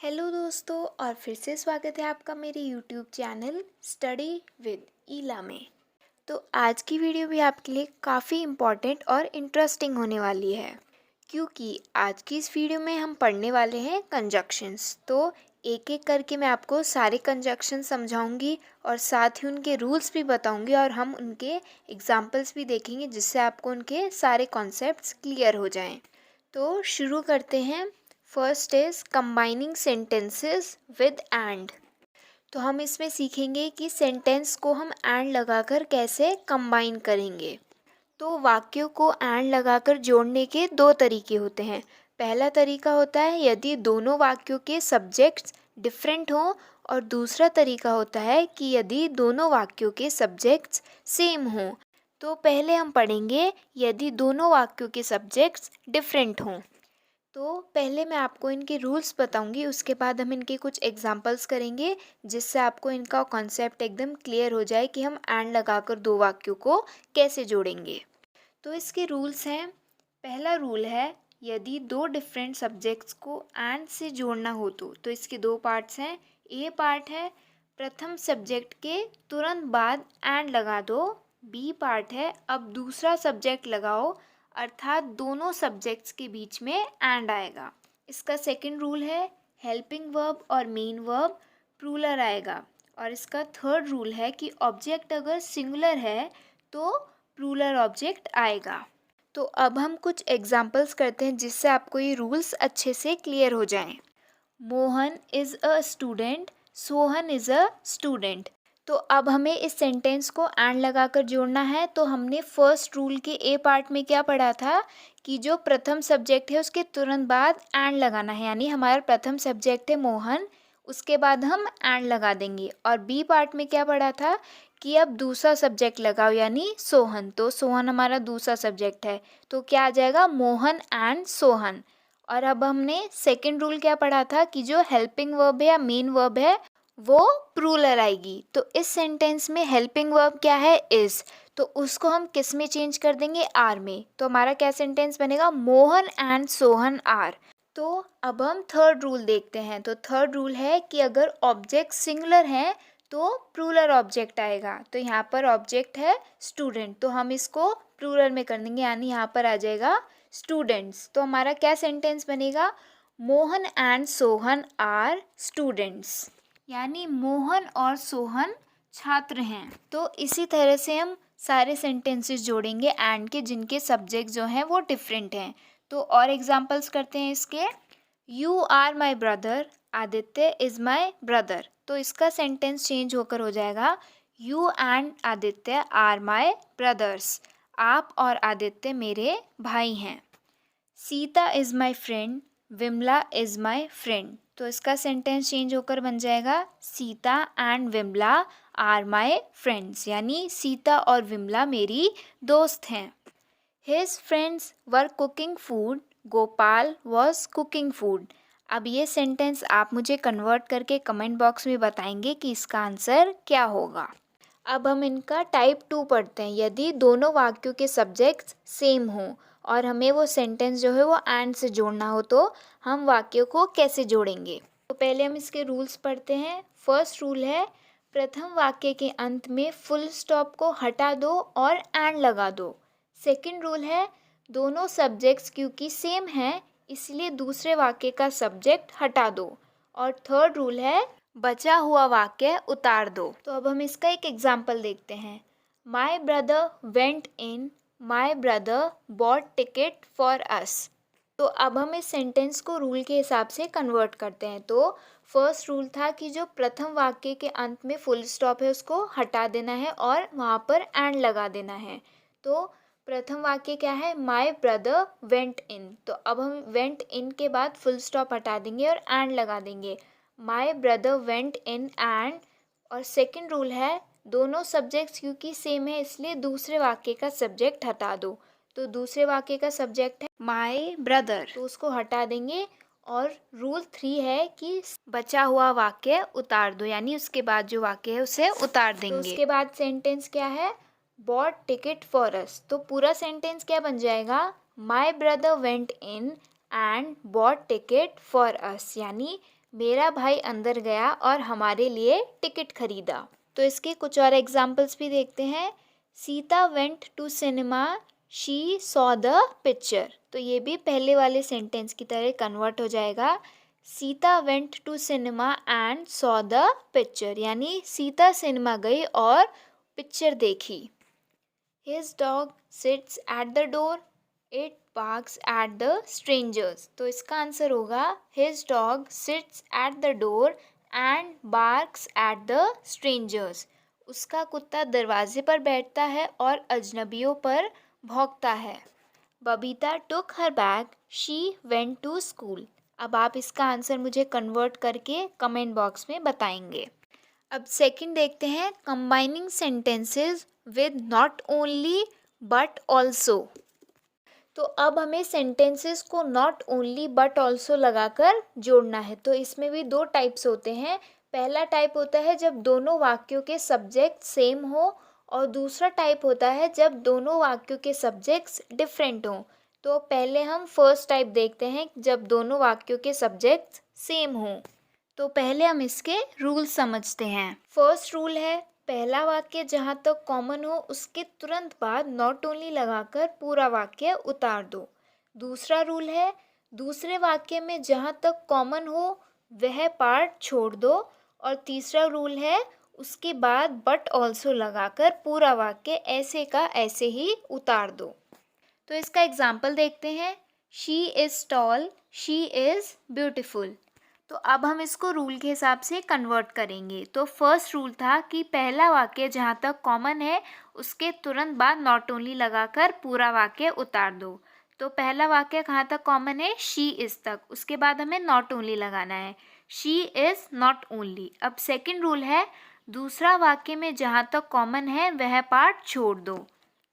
Hello दोस्तों, और फिर से स्वागत है आपका मेरे यूट्यूब चैनल स्टडी विद ईला में। तो आज की वीडियो भी आपके लिए काफ़ी इम्पॉर्टेंट और इंटरेस्टिंग होने वाली है, क्योंकि आज की इस वीडियो में हम पढ़ने वाले हैं कंजक्शंस। तो एक एक करके मैं आपको सारे कंजक्शन समझाऊंगी और साथ ही उनके रूल्स भी बताऊंगी, और हम उनके एग्जाम्पल्स भी देखेंगे जिससे आपको उनके सारे कॉन्सेप्ट्स क्लियर हो जाएं। तो शुरू करते हैं। First is combining sentences with and. तो हम इसमें सीखेंगे कि सेंटेंस को हम एंड लगाकर कैसे कंबाइन करेंगे। तो वाक्यों को एंड लगाकर जोड़ने के दो तरीके होते हैं। पहला तरीका होता है यदि दोनों वाक्यों के सब्जेक्ट्स डिफरेंट हों, और दूसरा तरीका होता है कि यदि दोनों वाक्यों के सब्जेक्ट्स सेम हों। तो पहले हम पढ़ेंगे यदि दोनों वाक्यों के सब्जेक्ट्स डिफरेंट हों। तो पहले मैं आपको इनके रूल्स बताऊंगी, उसके बाद हम इनके कुछ एग्जांपल्स करेंगे जिससे आपको इनका कॉन्सेप्ट एकदम क्लियर हो जाए कि हम एंड लगाकर दो वाक्यों को कैसे जोड़ेंगे। तो इसके रूल्स हैं। पहला रूल है यदि दो डिफरेंट सब्जेक्ट्स को एंड से जोड़ना हो तो इसके दो पार्ट्स हैं। ए पार्ट है प्रथम सब्जेक्ट के तुरंत बाद एंड लगा दो। बी पार्ट है अब दूसरा सब्जेक्ट लगाओ, अर्थात दोनों सब्जेक्ट्स के बीच में एंड आएगा। इसका सेकंड रूल है हेल्पिंग वर्ब और मेन वर्ब प्लूरल आएगा। और इसका थर्ड रूल है कि ऑब्जेक्ट अगर सिंगुलर है तो प्लूरल ऑब्जेक्ट आएगा। तो अब हम कुछ एग्जांपल्स करते हैं जिससे आपको ये रूल्स अच्छे से क्लियर हो जाएं। Mohan is a student, Sohan is a student. तो अब हमें इस सेंटेंस को एंड लगाकर जोड़ना है। तो हमने फर्स्ट रूल के ए पार्ट में क्या पढ़ा था कि जो प्रथम सब्जेक्ट है उसके तुरंत बाद एंड लगाना है, यानी हमारा प्रथम सब्जेक्ट है मोहन, उसके बाद हम एंड लगा देंगे। और बी पार्ट में क्या पढ़ा था कि अब दूसरा सब्जेक्ट लगाओ, यानी सोहन। तो सोहन हमारा दूसरा सब्जेक्ट है, तो क्या आ जाएगा मोहन एंड सोहन। और अब हमने सेकंड रूल क्या पढ़ा था कि जो हेल्पिंग वर्ब है या मेन वर्ब है वो प्लूरल आएगी। तो इस सेंटेंस में हेल्पिंग वर्ब क्या है इज, तो उसको हम किस में चेंज कर देंगे आर में। तो हमारा क्या सेंटेंस बनेगा मोहन एंड सोहन आर। तो अब हम थर्ड रूल देखते हैं। तो थर्ड रूल है कि अगर ऑब्जेक्ट सिंगुलर है तो प्लूरल ऑब्जेक्ट आएगा। तो यहाँ पर ऑब्जेक्ट है स्टूडेंट, तो हम इसको प्लूरल में कर देंगे, यानी यहाँ पर आ जाएगा स्टूडेंट्स। तो हमारा क्या सेंटेंस बनेगा Mohan and Sohan are students, यानी मोहन और सोहन छात्र हैं। तो इसी तरह से हम सारे सेंटेंसेस जोड़ेंगे एंड के जिनके सब्जेक्ट जो हैं वो डिफरेंट हैं। तो और एग्जांपल्स करते हैं इसके। You are my brother, Aditya is my brother. तो इसका सेंटेंस चेंज होकर हो जाएगा you and Aditya are my brothers, आप और आदित्य मेरे भाई हैं। Sita is my friend, Vimala is my friend. तो इसका सेंटेंस चेंज होकर बन जाएगा Sita and Vimala are my friends, यानी सीता और विमला मेरी दोस्त हैं। His friends were cooking food, Gopal was cooking food. अब ये सेंटेंस आप मुझे कन्वर्ट करके कमेंट बॉक्स में बताएंगे कि इसका आंसर क्या होगा। अब हम इनका टाइप 2 पढ़ते हैं। यदि दोनों वाक्यों के सब्जेक्ट्स सेम हों और हमें वो सेंटेंस जो है वो एंड से जोड़ना हो तो हम वाक्यों को कैसे जोड़ेंगे। तो पहले हम इसके रूल्स पढ़ते हैं। फर्स्ट रूल है प्रथम वाक्य के अंत में फुल स्टॉप को हटा दो और एंड लगा दो। सेकंड रूल है दोनों सब्जेक्ट्स क्योंकि सेम हैं इसलिए दूसरे वाक्य का सब्जेक्ट हटा दो। और थर्ड रूल है बचा हुआ वाक्य उतार दो। तो अब हम इसका एक एग्जाम्पल देखते हैं। My brother went in, my brother bought ticket for us. तो अब हम इस सेंटेंस को रूल के हिसाब से कन्वर्ट करते हैं। तो फर्स्ट रूल था कि जो प्रथम वाक्य के अंत में फुल स्टॉप है उसको हटा देना है और वहाँ पर एंड लगा देना है। तो प्रथम वाक्य क्या है माई ब्रदर वेंट इन, तो अब हम वेंट इन के बाद फुल स्टॉप हटा देंगे और एंड लगा देंगे माई ब्रदर वेंट इन एंड। और सेकंड रूल है दोनों सब्जेक्ट्स क्योंकि सेम है इसलिए दूसरे वाक्य का सब्जेक्ट हटा दो। तो दूसरे वाक्य का सब्जेक्ट है माई ब्रदर, तो उसको हटा देंगे। और रूल 3 है कि बचा हुआ वाक्य उतार दो, यानी उसके बाद जो वाक्य है उसे उतार देंगे। तो उसके बाद सेंटेंस क्या है बॉट टिकट फॉर अस। तो पूरा सेंटेंस क्या बन जाएगा my brother went in and bought ticket for us, यानी मेरा भाई अंदर गया और हमारे लिए टिकट खरीदा। तो इसके कुछ और एग्जाम्पल्स भी देखते हैं। Sita went to cinema, she saw the picture. तो ये भी पहले वाले सेंटेंस की तरह कन्वर्ट हो जाएगा। Sita went to cinema and saw the picture, यानी सीता सिनेमा गई और पिक्चर देखी। His dog sits at the door, it barks at the strangers। तो इसका आंसर होगा His dog sits at the door and barks at the strangers। उसका कुत्ता दरवाजे पर बैठता है और अजनबियों पर भौंकता है। Babita took her bag, she went to school। अब आप इसका आंसर मुझे कन्वर्ट करके कमेंट बॉक्स में बताएंगे। अब सेकंड देखते हैं, combining sentences with not only but also. तो अब हमें सेंटेंसेस को नॉट ओनली बट ऑल्सो लगाकर जोड़ना है। तो इसमें भी दो टाइप्स होते हैं। पहला टाइप होता है जब दोनों वाक्यों के सब्जेक्ट सेम हो, और दूसरा टाइप होता है जब दोनों वाक्यों के सब्जेक्ट्स डिफरेंट हों। तो पहले हम फर्स्ट टाइप देखते हैं, जब दोनों वाक्यों के सब्जेक्ट्स सेम हों। तो पहले हम इसके रूल समझते हैं। फर्स्ट रूल है, पहला वाक्य जहाँ तक कॉमन हो उसके तुरंत बाद नॉट ओनली लगाकर पूरा वाक्य उतार दो। दूसरा रूल है, दूसरे वाक्य में जहाँ तक कॉमन हो वह पार्ट छोड़ दो। और तीसरा रूल है, उसके बाद बट ऑल्सो लगाकर पूरा वाक्य ऐसे का ऐसे ही उतार दो। तो इसका एग्जाम्पल देखते हैं। She is tall, she is beautiful. तो अब हम इसको रूल के हिसाब से कन्वर्ट करेंगे। तो फर्स्ट रूल था कि पहला वाक्य जहाँ तक कॉमन है उसके तुरंत बाद नॉट ओनली लगाकर पूरा वाक्य उतार दो। तो पहला वाक्य कहाँ तक कॉमन है, शी इज़ तक, उसके बाद हमें नॉट ओनली लगाना है, शी इज़ नॉट ओनली। अब सेकंड रूल है, दूसरा वाक्य में जहाँ तक कॉमन है वह पार्ट छोड़ दो।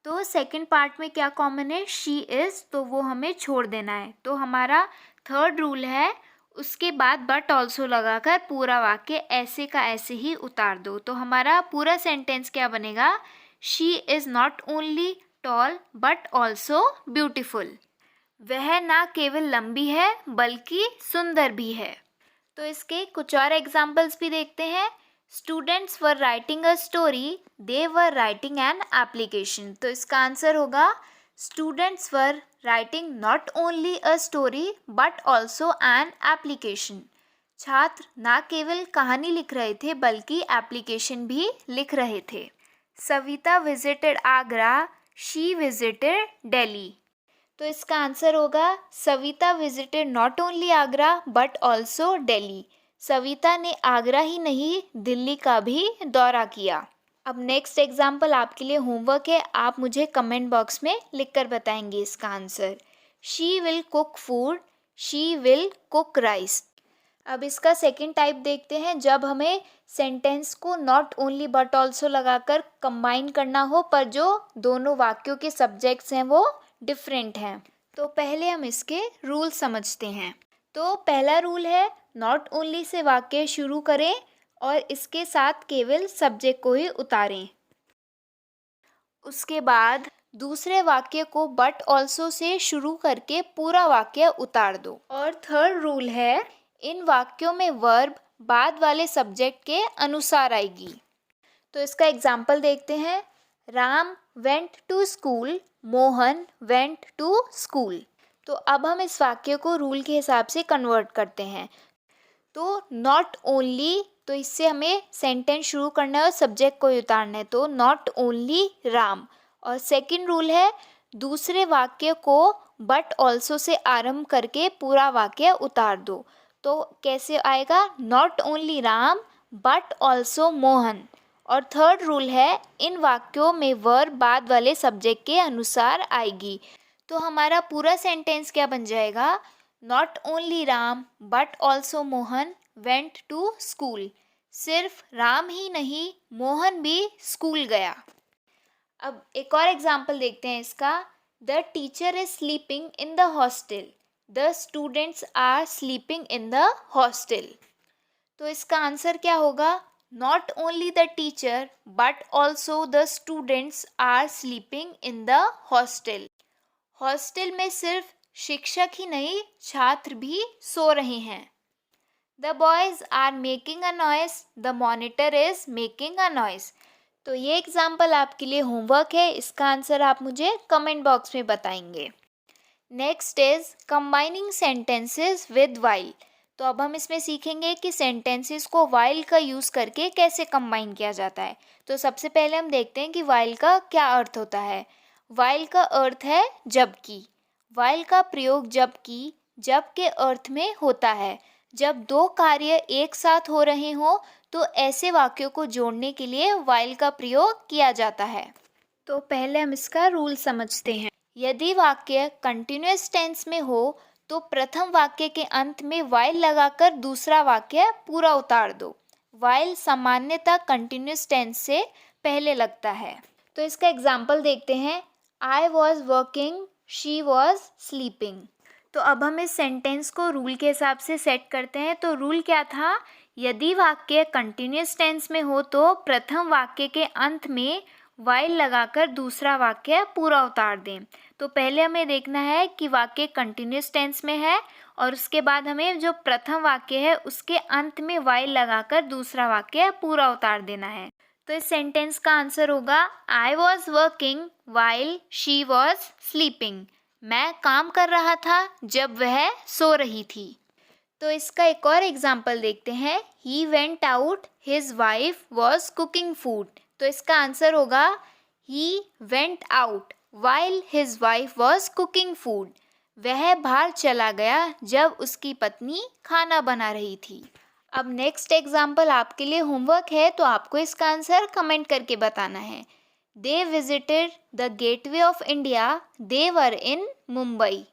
तो सेकंड पार्ट में क्या कॉमन है, शी इज़, तो वो हमें छोड़ देना है। तो हमारा थर्ड रूल है, उसके बाद बट ऑल्सो लगाकर पूरा वाक्य ऐसे का ऐसे ही उतार दो। तो हमारा पूरा सेंटेंस क्या बनेगा, she is not only tall but also beautiful. वह ना केवल लंबी है बल्कि सुंदर भी है। तो इसके कुछ और एग्जाम्पल्स भी देखते हैं। Students were writing a story, they were writing an application. तो इसका आंसर होगा students were writing not only a story but also an application. छात्र ना केवल कहानी लिख रहे थे बल्कि एप्लीकेशन भी लिख रहे थे। Savita visited Agra, she visited Delhi. तो इसका आंसर होगा Savita visited not only Agra but also Delhi. Savita ने आगरा ही नहीं दिल्ली का भी दौरा किया। अब नेक्स्ट एग्जाम्पल आपके लिए होमवर्क है, आप मुझे कमेंट बॉक्स में लिखकर बताएंगे इसका answer. She will cook food, she will cook rice. अब इसका सेकंड टाइप देखते हैं, जब हमें सेंटेंस को नॉट ओनली बट ऑल्सो लगाकर कंबाइन करना हो पर जो दोनों वाक्यों के सब्जेक्ट्स हैं वो डिफरेंट हैं। तो पहले हम इसके रूल समझते हैं। तो पहला रूल है, नॉट ओनली से वाक्य शुरू करें और इसके साथ केवल सब्जेक्ट को ही उतारें। उसके बाद दूसरे वाक्य को बट ऑल्सो से शुरू करके पूरा वाक्य उतार दो। और थर्ड रूल है, इन वाक्यों में वर्ब बाद वाले सब्जेक्ट के अनुसार आएगी। तो इसका एग्जाम्पल देखते हैं। Ram went to school, Mohan went to school. तो अब हम इस वाक्य को रूल के हिसाब से कन्वर्ट करते हैं। तो नॉट ओनली, तो इससे हमें सेंटेंस शुरू करना है और सब्जेक्ट को उतारना है। तो नॉट ओनली राम। और सेकंड रूल है, दूसरे वाक्य को बट ऑल्सो से आरंभ करके पूरा वाक्य उतार दो। तो कैसे आएगा, not only Ram but also Mohan. और थर्ड रूल है, इन वाक्यों में वर्ब बाद वाले सब्जेक्ट के अनुसार आएगी। तो हमारा पूरा सेंटेंस क्या बन जाएगा, not only Ram but also Mohan went to school. सिर्फ राम ही नहीं मोहन भी स्कूल गया। अब एक और एग्जाम्पल देखते हैं इसका। The teacher is sleeping in the hostel, the students are sleeping in the hostel. तो इसका आंसर क्या होगा, not only the teacher but also the students are sleeping in the hostel. Hostel में सिर्फ शिक्षक ही नहीं छात्र भी सो रहे हैं। The boys are making a noise, the monitor is making a noise. तो ये एग्जाम्पल आपके लिए होमवर्क है, इसका आंसर आप मुझे कमेंट बॉक्स में बताएंगे। Next is combining sentences with while. तो अब हम इसमें सीखेंगे कि सेंटेंसेस को वाइल का यूज़ करके कैसे कंबाइन किया जाता है। तो सबसे पहले हम देखते हैं कि वाइल का क्या अर्थ होता है। वाइल का अर्थ है जबकि। वाइल का प्रयोग जबकि, जब के अर्थ में होता है। जब दो कार्य एक साथ हो रहे हों तो ऐसे वाक्यों को जोड़ने के लिए वाइल का प्रयोग किया जाता है। तो पहले हम इसका रूल समझते हैं। यदि वाक्य कंटिन्यूअस टेंस में हो तो प्रथम वाक्य के अंत में वाइल लगाकर दूसरा वाक्य पूरा उतार दो। वाइल सामान्यतः कंटिन्यूअस टेंस से पहले लगता है। तो इसका एग्जाम्पल देखते हैं। I was working, she was sleeping. तो अब हम इस सेंटेंस को रूल के हिसाब से सेट करते हैं। तो रूल क्या था? यदि वाक्य कंटिन्यूअस टेंस में हो तो प्रथम वाक्य के अंत में वाइल लगाकर दूसरा वाक्य पूरा उतार दें। तो पहले हमें देखना है कि वाक्य कंटिन्यूअस टेंस में है और उसके बाद हमें जो प्रथम वाक्य है उसके अंत में वाइल लगाकर दूसरा वाक्य पूरा उतार देना है। तो इस सेंटेंस का आंसर होगा I was working while she was sleeping. मैं काम कर रहा था जब वह सो रही थी। तो इसका एक और एग्जाम्पल देखते हैं। He went out, his wife was cooking food. तो इसका आंसर होगा he went out while his wife was cooking food. वह बाहर चला गया जब उसकी पत्नी खाना बना रही थी। अब नेक्स्ट एग्जाम्पल आपके लिए होमवर्क है, तो आपको इसका आंसर कमेंट करके बताना है। They visited the Gateway of India, they were in Mumbai.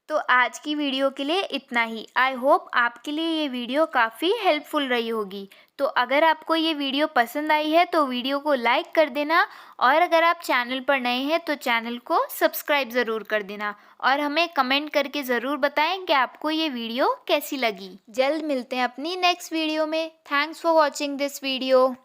तो आज की वीडियो के लिए इतना ही। आई होप आपके लिए ये वीडियो काफ़ी हेल्पफुल रही होगी। तो अगर आपको ये वीडियो पसंद आई है तो वीडियो को लाइक कर देना, और अगर आप चैनल पर नए हैं तो चैनल को सब्सक्राइब ज़रूर कर देना, और हमें कमेंट करके ज़रूर बताएं कि आपको ये वीडियो कैसी लगी। जल्द मिलते हैं अपनी नेक्स्ट वीडियो में। Thanks for watching this video.